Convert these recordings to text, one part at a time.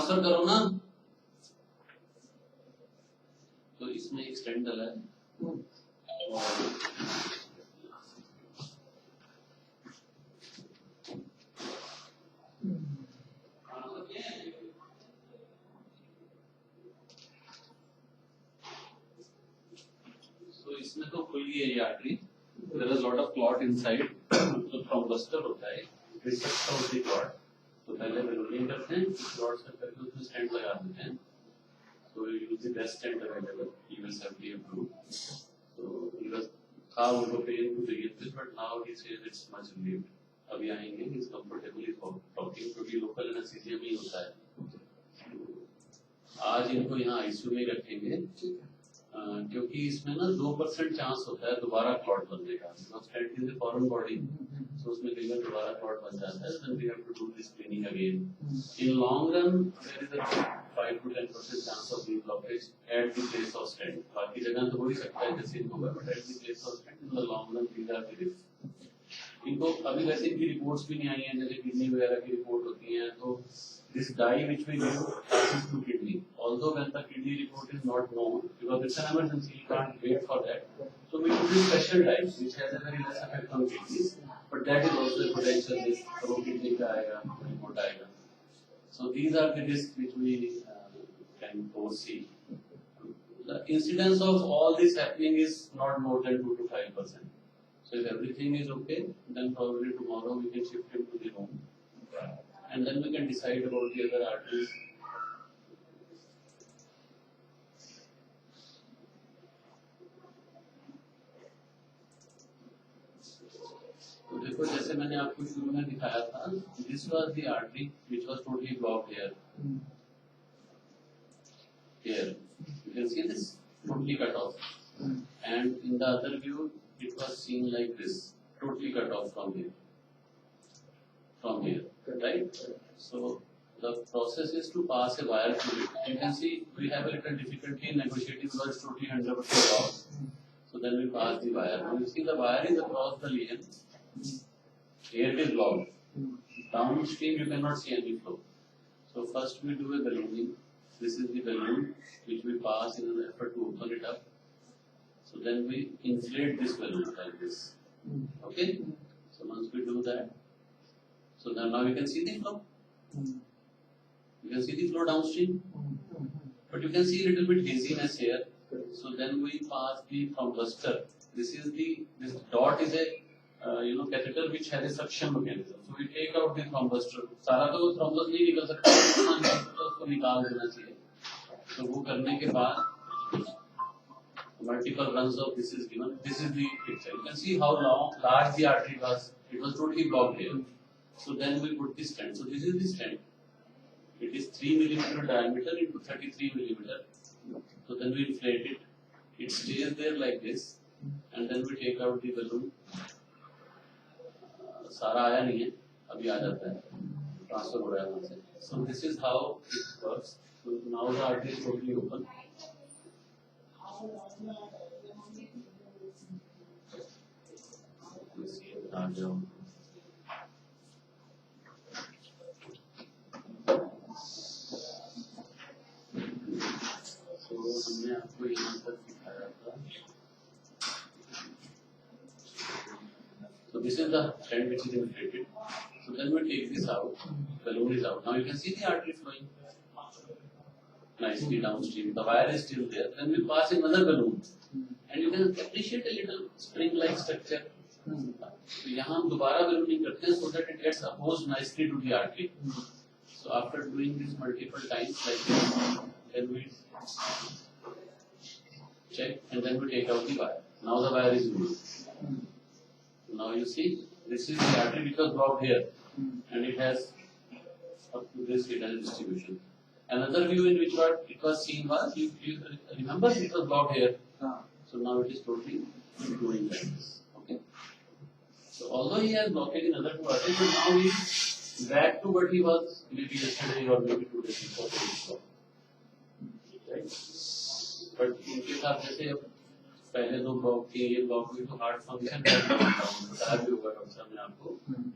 Transfer करो ना, तो इसमें एक स्टेंट डला है और तो इसमें तो खुल गई है ये artery, there is lot of clot inside, तो थ्रोम्बोस्टर होता है, रिसेप्टर होती है क्लॉट, तो पहले बलूनिंग करते हैं, क्लॉट से करके उसमें स्टेंट लगा देते हैं, तो use the best stent available, he will safety approve, तो बिकॉज था उनको pain to begin with, but now he says it's much relieved, अभी आएंगे, ही इज कंफर्टेबली टॉकिंग, क्योंकि लोकल एनेस्थीसिया में ही होता है, आज इनको यहाँ आईसीयू में रखेंगे, क्योंकि इसमें ना 2% चांस होता है दोबारा क्लॉट बनने का, stent is a foreign body, तो उसमें कई बार दोबारा क्लॉट बन जाता है, then we have to do this cleaning again, in long run there is a 5 to 10% chance of re blockage at the place of stent, बाकी जगह तो हो ही सकता है जैसे इनको, but at the place of stent in the long run these are the risk. इनको अभी वैसे इनकी रिपोर्ट्स भी नहीं आई हैं, जैसे किडनी वगैरह की रिपोर्ट होती है, तो this dye which we give passes to kidney, although when the kidney report is not known, because it's an emergency, you can't wait for that, so we do this special dye which has a very less effect on kidneys, but that is also a potential risk, so kidney का आएगा, report आएगा, so these are the risks which we can foresee. The incidence of all this happening is not more than 2 to 5%, so if everything is okay, then probably tomorrow we can shift him to the room, and then we can decide about the other arteries. तो देखो जैसे मैंने आपको शुरू में दिखाया था, this was the artery which was totally blocked here. Here, you can see this totally cut off, and in the other view, it was seen like this, totally cut off from here. Right? So the process is to pass a wire through it. You can see we have a little difficulty in negotiating because it's totally 100% off. So then we pass the wire. Now you see the wire is across the lesion. Here it is blocked. Downstream you cannot see any flow. So first we do a ballooning. This is the balloon which we pass in an effort to open it up. So then we inflate this balloon like this. Okay? So once we do that, so now you can see the flow. You can see the flow downstream, but you can see a little bit haziness here. So then we pass the thrombustor. This dot is a catheter which has a suction mechanism. So we take out the thrombustor. सारा तो thrombus नहीं निकल सकता, तो उसको निकाल देना चाहिए. तो वो करने के बाद multiple runs of this is given. This is the picture. You can see how large the artery was. It was totally blocked here. So then we put this stent. So this is the stent. It is 3 millimeter diameter into 33 millimeter. So then we inflate it. It stays there like this, and then we take out the balloon. सारा आया नहीं है, अभी आ जाता है, transfer हो रहा है वहाँ से. So this is how it works. So now the artery is totally open. Let's see it now. हमने आपको यहाँ तक दिखाया था. So this is the stent which is inflated. So then we take this out. Balloon is out. Now you can see the artery flowing nicely downstream. The wire is still there. Then we pass another balloon, and you can appreciate a little spring-like structure. So यहाँ हम दोबारा ballooning करते हैं so that it gets opposed nicely to the artery. So after doing this multiple times like this, then we check and then we take out the wire. Now the wire is removed. Now you see this is the artery which was blocked here, and it has up to this it has distribution. Another view in which it was seen was you remember it was blocked here. So now it is totally going like this. Okay. So although he has blockage in other two arteries, but now he is back to what he was maybe yesterday or maybe 2 days before. Right? But इनके साथ जैसे पहले 2 block थे, ये block हुई तो heart function बताया भी होगा डॉक्टर साहब ने आपको,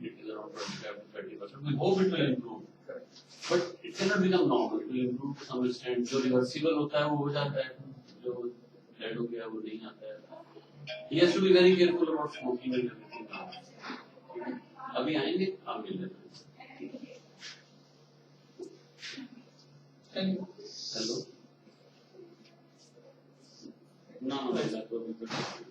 it is around 25 to 30%. We hope it will improve, but it cannot become normal to improve to some extent. जो reversible होता है वो हो जाता है, जो dead हो गया वो नहीं आता है. He has to be very careful about smoking and everything. अभी आएंगे आप मिल लेते. Hello. No, that will be good.